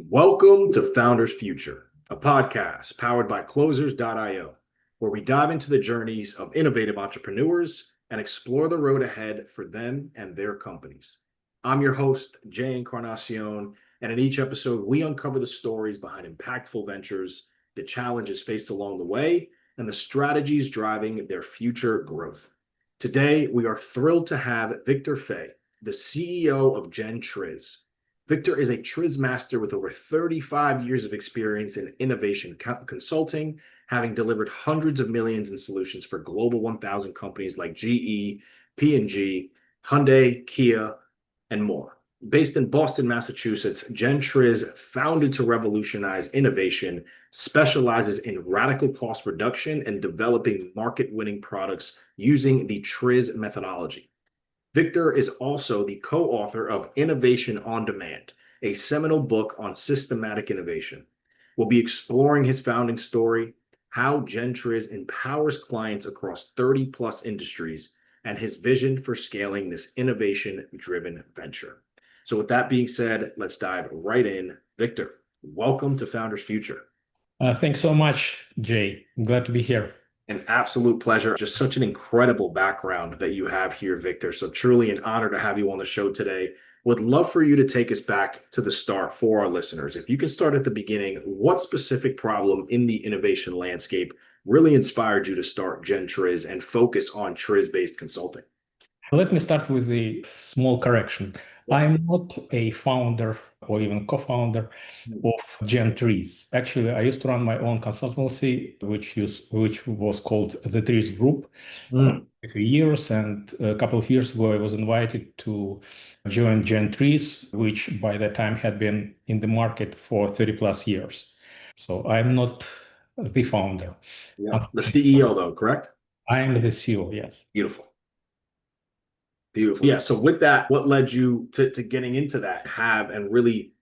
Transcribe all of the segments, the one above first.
Welcome to Founders Future, a podcast powered by Closers.io, where we dive into the journeys of innovative entrepreneurs and explore the road ahead for them and their companies. I'm your host, Jae Encarnacion, and in each episode, we uncover the stories behind impactful ventures, the challenges faced along the way, and the strategies driving their future growth. Today, we are thrilled to have Victor Fey, the CEO of GEN TRIZ. Victor is a TRIZ master with over 35 years of experience in innovation consulting, having delivered hundreds of millions in solutions for Global 1000 companies like GE, P&G, Hyundai, Kia, and more. Based in Boston, Massachusetts, GEN TRIZ, founded to revolutionize innovation, specializes in radical cost reduction and developing market-winning products using the TRIZ methodology. Victor is also the co-author of Innovation on Demand, a seminal book on systematic innovation. We'll be exploring his founding story, how GEN TRIZ empowers clients across 30 plus industries, and his vision for scaling this innovation-driven venture. So with that being said, let's dive right in. Victor, welcome to Founders Future. Thanks so much, Jay. I'm glad to be here. An absolute pleasure. Just such an incredible background that you have here, Victor. So truly an honor to have you on the show today. Would love for you to take us back to the start for our listeners. If you can start at the beginning, what specific problem in the innovation landscape really inspired you to start GEN TRIZ and focus on TRIZ-based consulting? Let me start with a small correction. I'm not a founder or even co-founder of GEN TRIZ. Actually, I used to run my own consultancy, which was called the TRIZ Group a few years. And a couple of years ago, I was invited to join GEN TRIZ, which by that time had been in the market for 30 plus years. So I'm not the founder. Yeah. The CEO, though, correct? I'm the CEO, yes. Beautiful. Beautiful. Yeah. So with that, what led you to getting into that, and really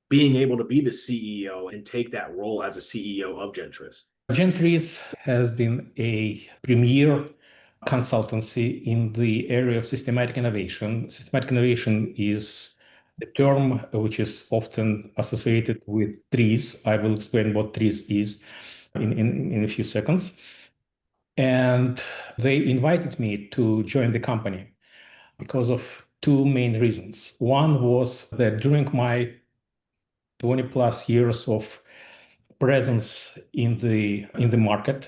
being able to be the CEO and take that role as a CEO of GEN TRIZ? GEN TRIZ has been a premier consultancy in the area of systematic innovation. Systematic innovation is the term which is often associated with TRIZ. I will explain what TRIZ is in a few seconds. And they invited me to join the company because of two main reasons. One was that during my 20 plus years of presence in the market,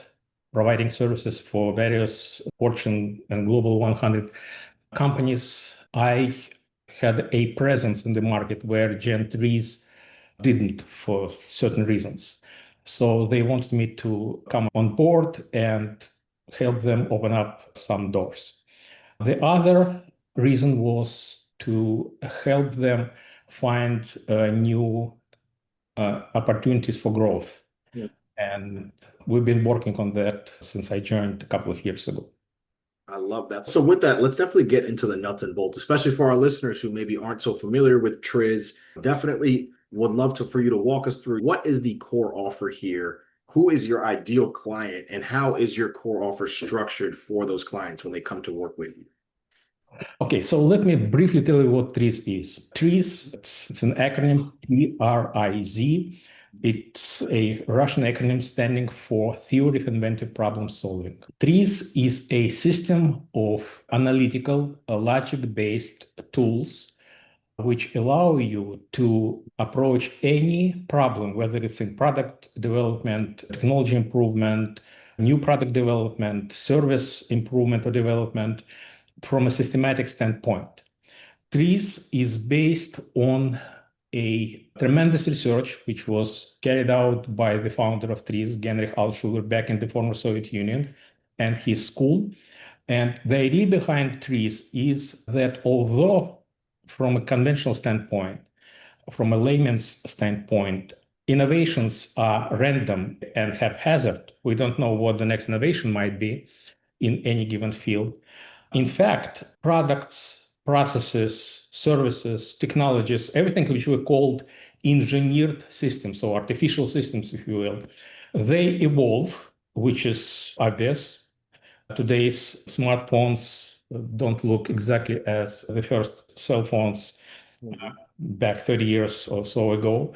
providing services for various Fortune and Global 100 companies, I had a presence in the market where GEN TRIZ didn't for certain reasons. So they wanted me to come on board and help them open up some doors. The other reason was to help them find new opportunities for growth. Yeah. And we've been working on that since I joined a couple of years ago. I love that. So with that, let's definitely get into the nuts and bolts, especially for our listeners who maybe aren't so familiar with TRIZ. Definitely would love for you to walk us through what is the core offer here, who is your ideal client, and how is your core offer structured for those clients when they come to work with you? Okay, so let me briefly tell you what TRIZ is. TRIZ, it's an acronym, TRIZ. It's a Russian acronym standing for Theory of Inventive Problem Solving. TRIZ is a system of analytical, logic-based tools which allow you to approach any problem, whether it's in product development, technology improvement, new product development, service improvement or development, from a systematic standpoint. TRIZ is based on a tremendous research which was carried out by the founder of TRIZ, Genrich Altschuler, back in the former Soviet Union and his school. And the idea behind TRIZ is that although from a conventional standpoint, from a layman's standpoint, innovations are random and haphazard. We don't know what the next innovation might be in any given field. In fact, products, processes, services, technologies, everything which we called engineered systems, or artificial systems, if you will, they evolve, which is obvious. Today's smartphones don't look exactly as the first cell phones back 30 years or so ago.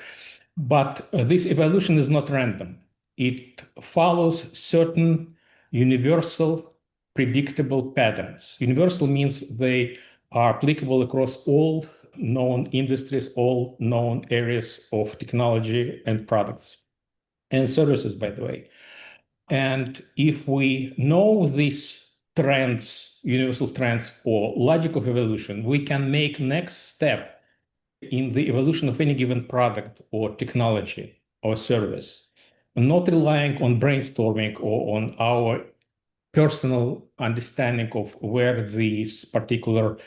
But this evolution is not random. It follows certain universal, predictable patterns. Universal means they are applicable across all known industries, all known areas of technology and products and services, by the way. And if we know these trends, universal trends or logic of evolution, we can make next step in the evolution of any given product or technology or service, not relying on brainstorming or on our personal understanding of where this particular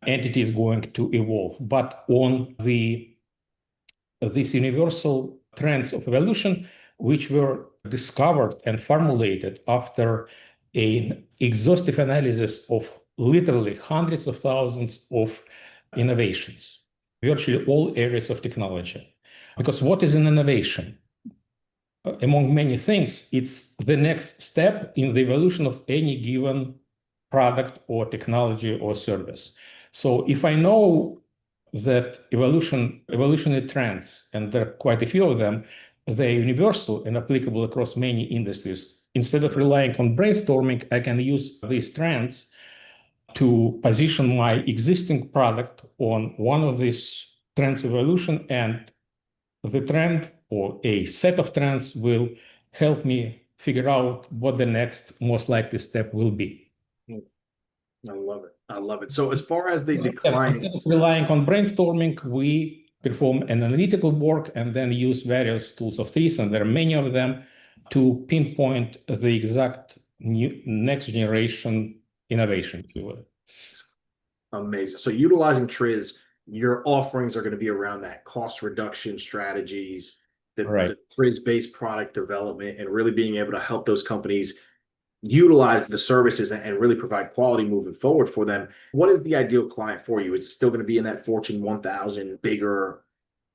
entity is going to evolve, but on these universal trends of evolution, which were discovered and formulated after an exhaustive analysis of literally hundreds of thousands of innovations, virtually all areas of technology. Because what is an innovation? Among many things, it's the next step in the evolution of any given product or technology or service. So if I know that evolutionary trends, and there are quite a few of them, they're universal and applicable across many industries. Instead of relying on brainstorming, I can use these trends to position my existing product on one of these trends of evolution, and the trend or a set of trends will help me figure out what the next most likely step will be. I love it. I love it. So as far as the Instead clients, of relying on brainstorming, we perform an analytical work and then use various tools of this, and there are many of them, to pinpoint the exact next generation innovation, if you will. amazing. So utilizing TRIZ, your offerings are going to be around that cost reduction strategies, Right. the TRIZ-based product development, and really being able to help those companies utilize the services and really provide quality moving forward for them. What is the ideal client for you? Is it still going to be in that Fortune 1000 bigger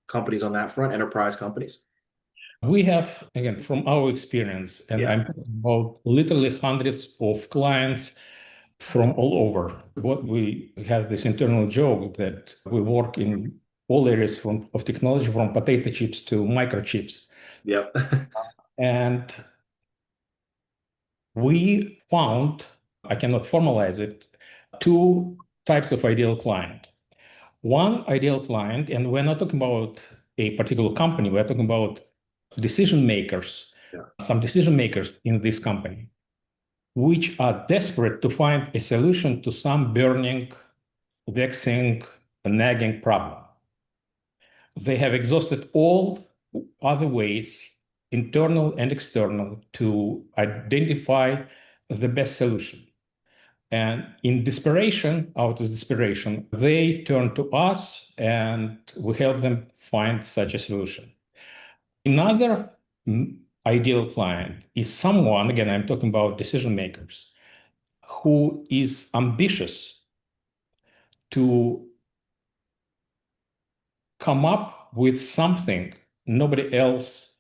companies on that front, enterprise companies? We have, again, from our experience, and I'm talking about literally hundreds of clients from all over. What we have this internal joke that we work in all areas of technology, from potato chips to microchips. Yep. And we found, I cannot formalize it, two types of ideal client. One ideal client, and we're not talking about a particular company, we're talking about decision makers, some decision makers in this company, which are desperate to find a solution to some burning, vexing, nagging problem. They have exhausted all other ways, internal and external, to identify the best solution. And in desperation, out of desperation, they turn to us and we help them find such a solution. Another ideal client is someone, again, I'm talking about decision makers, who is ambitious to come up with something nobody else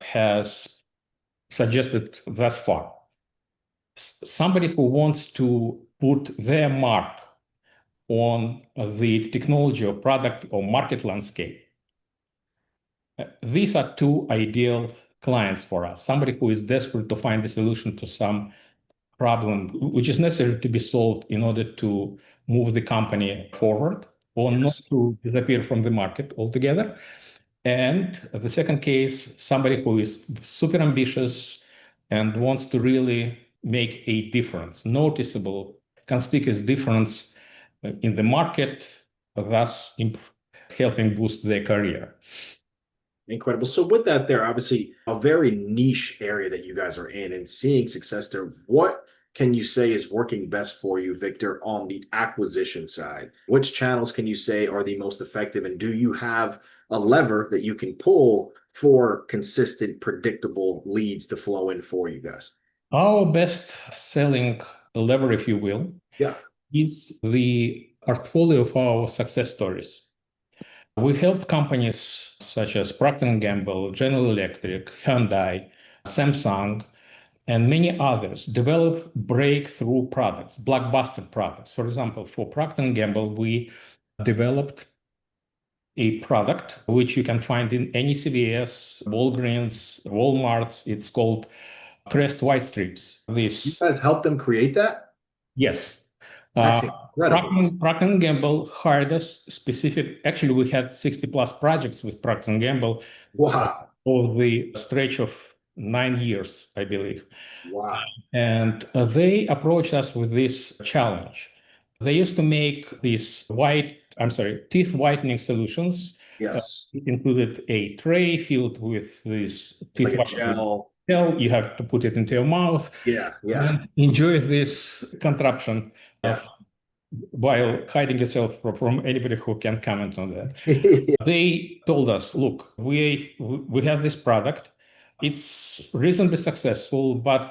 has suggested thus far. Somebody who wants to put their mark on the technology or product or market landscape. These are two ideal clients for us. Somebody who is desperate to find a solution to some problem which is necessary to be solved in order to move the company forward or not to disappear from the market altogether. And the second case, somebody who is super ambitious and wants to really make a difference, noticeable, conspicuous difference in the market, thus helping boost their career. Incredible. So with that there, obviously a very niche area that you guys are in and seeing success there, what can you say is working best for you, Victor, on the acquisition side? Which channels can you say are the most effective? And do you have a lever that you can pull for consistent, predictable leads to flow in for you guys? Our best selling lever, if you will, Yeah. is the portfolio of our success stories. We help companies such as Procter Gamble, General Electric, Hyundai, Samsung, and many others develop breakthrough products, blockbuster products. For example, for Procter Gamble, we developed a product which you can find in any CVS, Walgreens, Walmarts. It's called Crest White Strips. You This, guys helped them create that? yes. That's Uh, incredible. Procter Gamble hired us specific. Actually, we had 60 plus projects with Procter Gamble Wow. over the stretch of 9 years, I believe. Wow. And they approached us with this challenge. They used to make these teeth whitening solutions. Yes. It included a tray filled with this Like teeth a whitening gel. gel. You have to put it into your mouth Yeah. Yeah. and enjoy this contraption Yeah. of while hiding yourself from anybody who can comment on that. They told us, look, we have this product. It's reasonably successful, but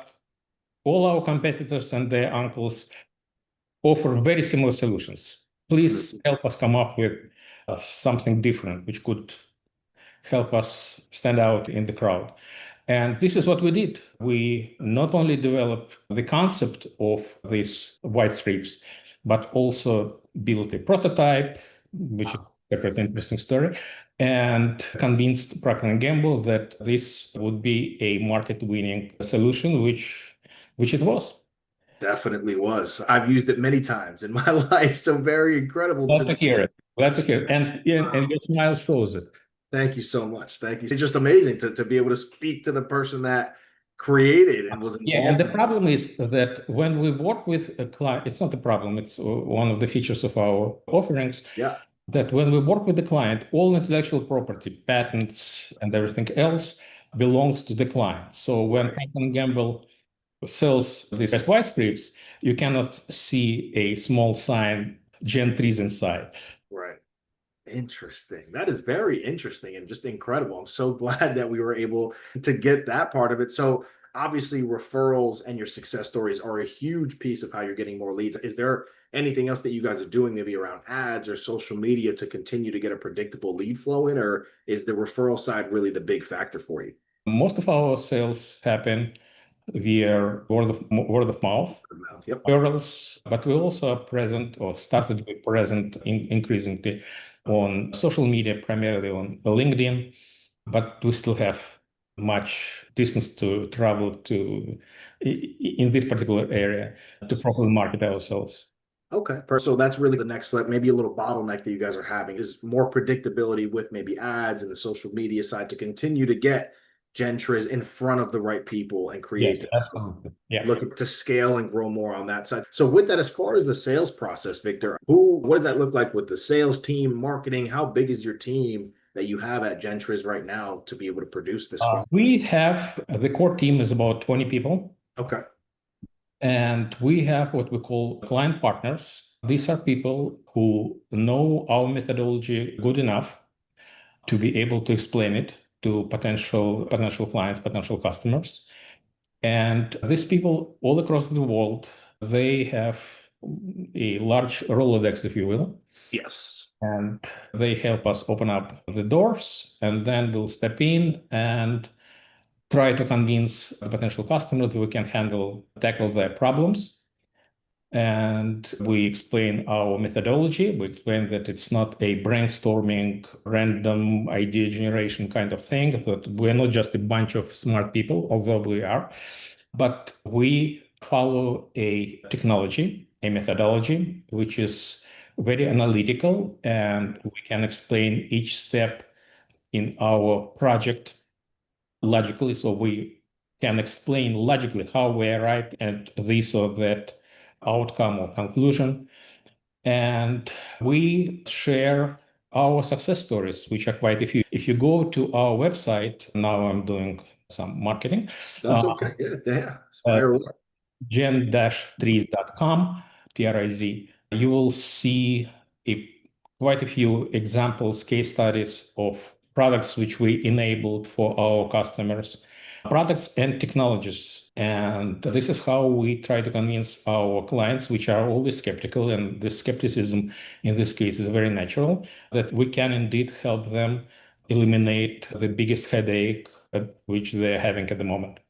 all our competitors and their uncles offer very similar solutions. Please help us come up with something different, which could help us stand out in the crowd. And this is what we did. We not only developed the concept of these white strips, but also built a prototype, which is a separate interesting story, and convinced Procter & Gamble that this would be a market-winning solution, which it was. Definitely was. I've used it many times in my life, so very incredible Glad to to me. hear it. Glad to hear it. And Wow. your smile shows it. Thank you so much. Thank you. It's just amazing to be able to speak to the person that created and was Yeah, and involved the in it. problem is that when we work with a client, it's not a problem, it's one of the features of our offerings, Yeah. that when we work with the client, all intellectual property, patents, and everything else belongs to the client. So when Right. Procter& Gamble sells these SY scripts, you cannot see a small sign Gen TRIZ inside. Right. Interesting. That is very interesting and just incredible. I'm so glad that we were able to get that part of it. So, obviously, referrals and your success stories are a huge piece of how you're getting more leads. Is there anything else that you guys are doing, maybe around ads or social media, to continue to get a predictable lead flow in, or is the referral side really the big factor for you? Most of our sales happen via word of mouth Yep. referrals, but we also are present or started to be present increasingly on social media, primarily on LinkedIn, but we still have much distance to travel to in this particular area to properly market ourselves. Okay. So that's really the next step, maybe a little bottleneck that you guys are having is more predictability with maybe ads and the social media side to continue to get Gen Triz in front of the right people and create Yes, that. So absolutely. Yeah. looking to scale and grow more on that side. So with that, as far as the sales process, Victor, what does that look like with the sales team, marketing? How big is your team that you have at Gen Triz right now to be able to produce this quality? We have the core team is about 20 people. Okay. And we have what we call client partners. These are people who know our methodology good enough to be able to explain it to potential clients, potential customers. And these people all across the world, they have a large Rolodex, if you will, Yes. and they help us open up the doors, and then we'll step in and try to convince the potential customer that we can tackle their problems. And we explain our methodology. We explain that it's not a brainstorming, random idea generation kind of thing, that we're not just a bunch of smart people, although we are, but we follow a technology, a methodology, which is very analytical, and we can explain each step in our project logically. So we can explain logically how we arrived at this or that outcome or conclusion. And we share our success stories, which are quite a few. If you go to our website, now I'm doing some marketing, That's okay. Yeah. Yeah. uh, Fire away. gen-triz.com, TRIZ, you will see a, quite a few examples, case studies of products which we enabled for our customers, products and technologies. And this is how we try to convince our clients, which are always skeptical, and the skepticism in this case is very natural, that we can indeed help them eliminate the biggest headache which they're having at the moment.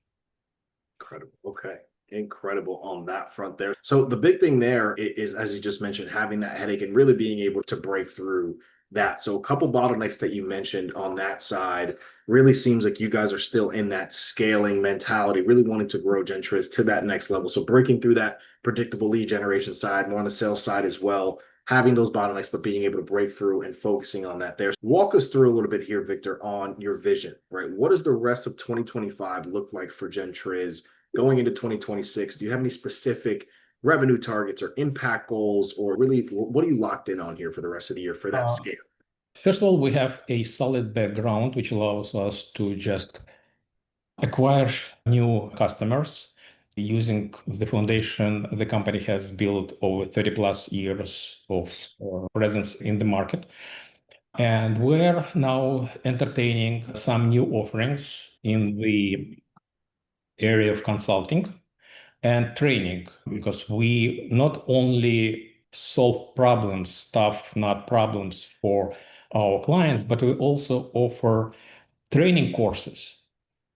Incredible. Okay. Incredible on that front there. So the big thing there is, as you just mentioned, having that headache and really being able to break through that. So a couple bottlenecks that you mentioned on that side really seems like you guys are still in that scaling mentality, really wanting to grow Gen Triz to that next level. So breaking through that predictable lead generation side, more on the sales side as well, having those bottlenecks, but being able to break through and focusing on that there. Walk us through a little bit here, Victor, on your vision, right? What does the rest of 2025 look like for Gen Triz going into 2026? Do you have any specific revenue targets or impact goals, or really what are you locked in on here for the rest of the year for that scale? First of all, we have a solid background, which allows us to just acquire new customers using the foundation the company has built over 30 plus years of presence in the market. And we're now entertaining some new offerings in the area of consulting and training, because we not only solve problems, stuff, not problems for our clients, but we also offer training courses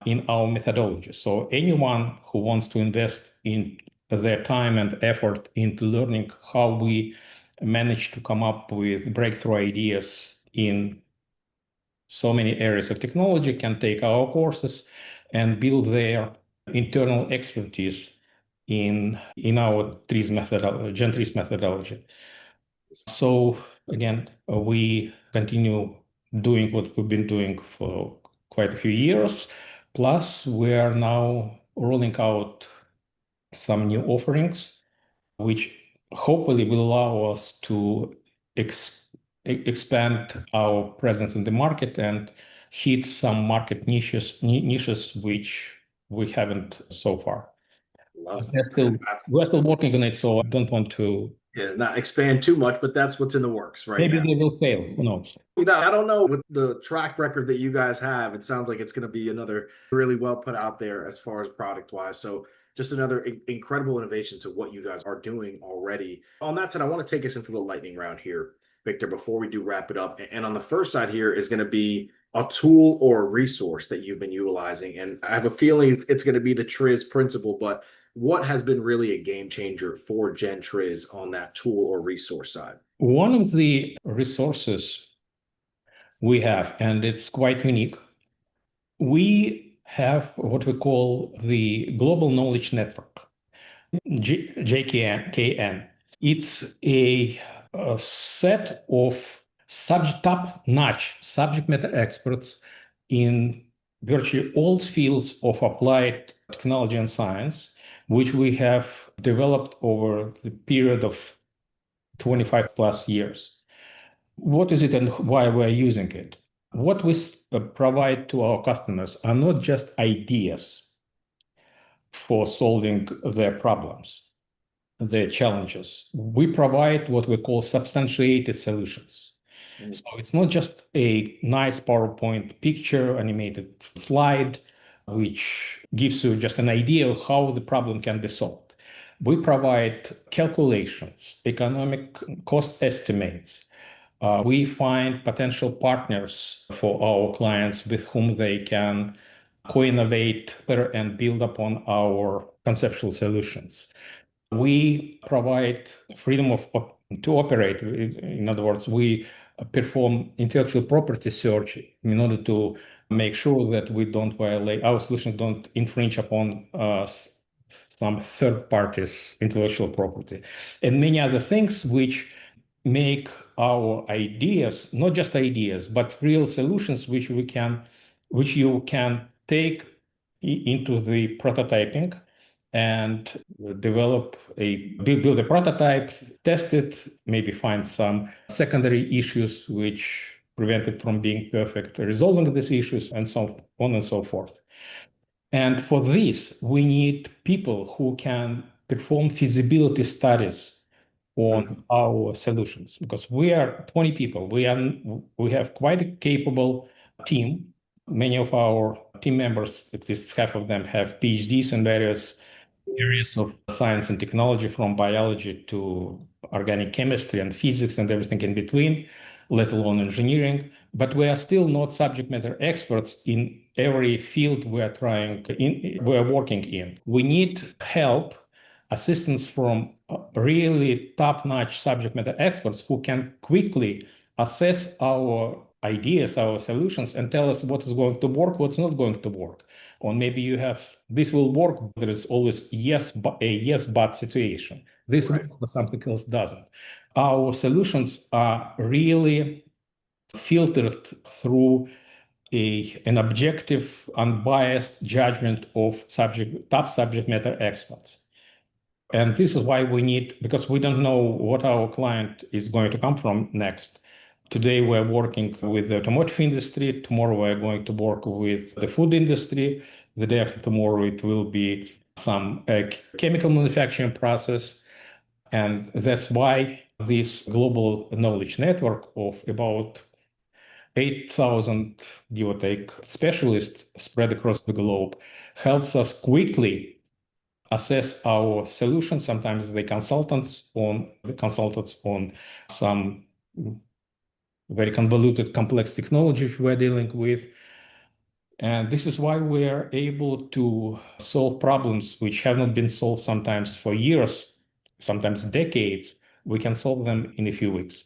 in our methodology. So anyone who wants to invest in their time and effort into learning how we manage to come up with breakthrough ideas in so many areas of technology can take our courses and build their internal expertise in our TRIZ methodology, Gen TRIZ methodology. So again, we continue doing what we've been doing for quite a few years. Plus, we are now rolling out some new offerings, which hopefully will allow us to expand our presence in the market and hit some market niches which we haven't so far. We're still working on it, so I don't want to not expand too much, but that's what's in the works right maybe now. they will fail. Who knows? I don't know. With the track record that you guys have, it sounds like it's going to be another really well put out there as far as product wise. So just another incredible innovation to what you guys are doing already. On that side, I want to take us into the lightning round here, Victor, before we do wrap it up. And on the first side here is going to be a tool or a resource that you've been utilizing. And I have a feeling it's going to be the Triz principle, but what has been really a game changer for Gen Triz on that tool or resource side? One of the resources we have, and it's quite unique, we have what we call the Global Knowledge Network, JKN. It's a set of top-notch subject matter experts in virtually all fields of applied technology and science, which we have developed over the period of 25 plus years. What is it and why we're using it? What we provide to our customers are not just ideas for solving their problems, their challenges. We provide what we call substantiated solutions. So it's not just a nice PowerPoint picture, animated slide, which gives you just an idea of how the problem can be solved. We provide calculations, economic cost estimates. We find potential partners for our clients with whom they can co-innovate and build upon our conceptual solutions. We provide freedom to operate. In other words, we perform intellectual property search in order to make sure that we don't violate, our solutions don't infringe upon some third parties' intellectual property, and many other things which make our ideas not just ideas, but real solutions which you can take into the prototyping and build a prototype, test it, maybe find some secondary issues which prevent it from being perfect, resolving these issues, and so on and so forth. And for this, we need people who can perform feasibility studies on our solutions, because we are 20 people. We have quite a capable team. Many of our team members, at least half of them, have PhDs in various areas of science and technology, from biology to organic chemistry and physics and everything in between, let alone engineering. But we are still not subject matter experts in every field we are working in. We need help, assistance from really top-notch subject matter experts who can quickly assess our ideas, our solutions, and tell us what is going to work, what's not going to work. Or maybe you have this will work, but there is always a yes but situation. This Right. works, but something else doesn't. Our solutions are really filtered through an objective, unbiased judgment of top subject matter experts. And this is why we need, because we don't know what our client is going to come from next. Today, we're working with the automotive industry. Tomorrow, we're going to work with the food industry. The day after tomorrow, it will be some chemical manufacturing process. And that's why this global knowledge network of about 8,000, give or take, specialists spread across the globe helps us quickly assess our solutions. Sometimes the consultants on some very convoluted, complex technologies we're dealing with. And this is why we're able to solve problems which have not been solved sometimes for years, sometimes decades. We can solve them in a few weeks.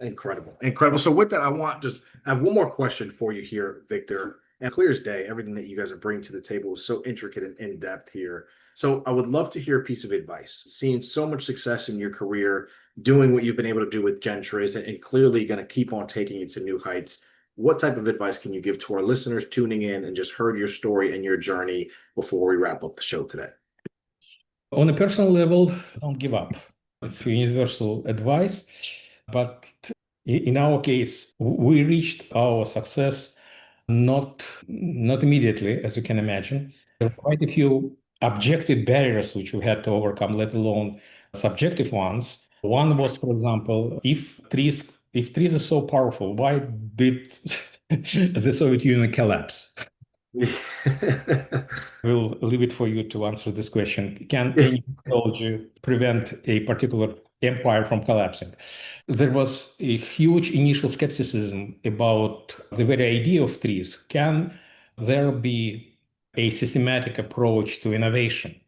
Incredible. Incredible. So with that, I have one more question for you here, Victor. And clear as day, everything that you guys are bringing to the table is so intricate and in depth here. So I would love to hear a piece of advice. Seeing so much success in your career, doing what you've been able to do with Gen TRIZ, and clearly going to keep on taking it to new heights. What type of advice can you give to our listeners tuning in and just heard your story and your journey before we wrap up the show today? On a personal level, don't give up. It's universal advice. But in our case, we reached our success not immediately, as you can imagine. There are quite a few objective barriers which we had to overcome, let alone subjective ones. One was, for example, if trees are so powerful, why did the Soviet Union collapse? We'll leave it for you to answer this question. Can any technology prevent a particular empire from collapsing? There was a huge initial skepticism about the very idea of trees. Can there be a systematic approach to innovation?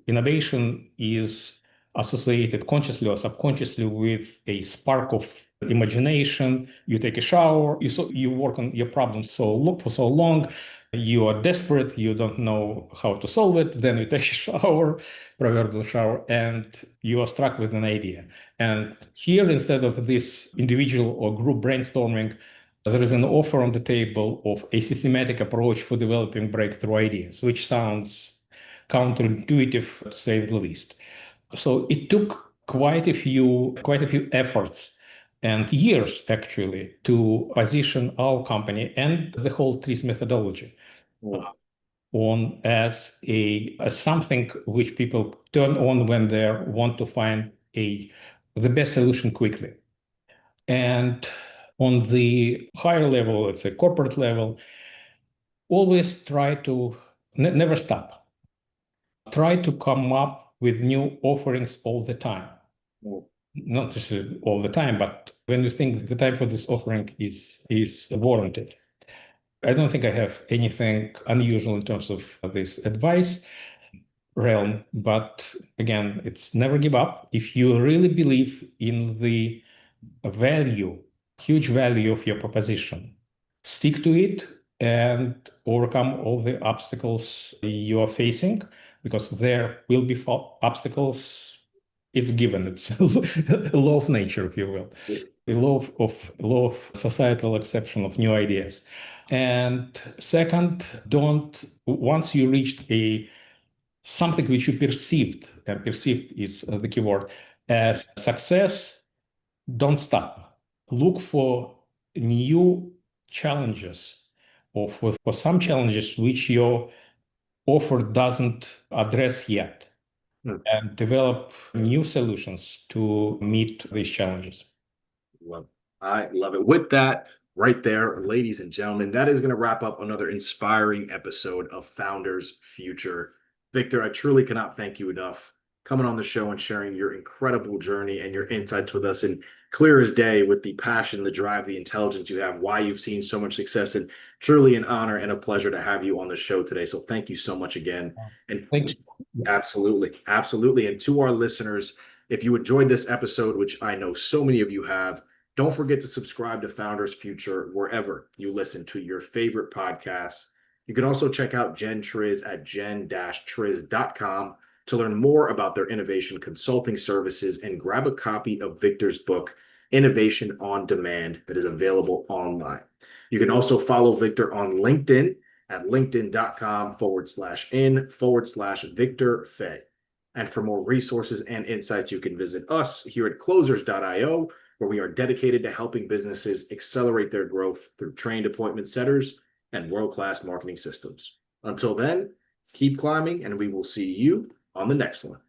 Innovation is associated consciously or subconsciously with a spark of imagination. You take a shower, you work on your problem for so long, you are desperate, you don't know how to solve it, then you take a shower, proverbial shower, and you are struck with an idea. And here, instead of this individual or group brainstorming, there is an offer on the table of a systematic approach for developing breakthrough ideas, which sounds counterintuitive, to say the least. So it took quite a few efforts and years actually to position our company and the whole TRIZ methodology on as something which people turn on when they want to find the best solution quickly. And on the higher level, let's say corporate level, always try to never stop. Try to come up with new offerings all the time. Not just all the time, but when you think the time for this offering is warranted. I don't think I have anything unusual in terms of this advice realm, but again, it's never give up. If you really believe in the huge value of your proposition, stick to it and overcome all the obstacles you are facing, because there will be obstacles. It's given. It's a law of nature, if you will, a law of societal acceptance of new ideas. And second, once you reached something which you perceived, and perceived is the keyword, as success, don't stop. Look for new challenges, or for some challenges which your offer doesn't address yet, and develop new solutions to meet these challenges. Love it. I love it. With that, right there, ladies and gentlemen, that is going to wrap up another inspiring episode of Founders Future. Victor, I truly cannot thank you enough coming on the show and sharing your incredible journey and your insights with us, and clear as day with the passion, the drive, the intelligence you have, why you've seen so much success, and truly an honor and a pleasure to have you on the show today. So thank you so much again. And Thank you. absolutely, absolutely. And to our listeners, If you enjoyed this episode, which I know so many of you have, don't forget to subscribe to Founders Future wherever you listen to your favorite podcasts. You can also check out Gen Triz at gen-triz.com to learn more about their innovation consulting services and grab a copy of Victor's book, Innovation on Demand, that is available online. You can also follow Victor on LinkedIn at linkedin.com/in/Victor Fey. And for more resources and insights, you can visit us here at closers.io, where we are dedicated to helping businesses accelerate their growth through trained appointment setters and world-class marketing systems. Until then, keep climbing, and we will see you on the next one.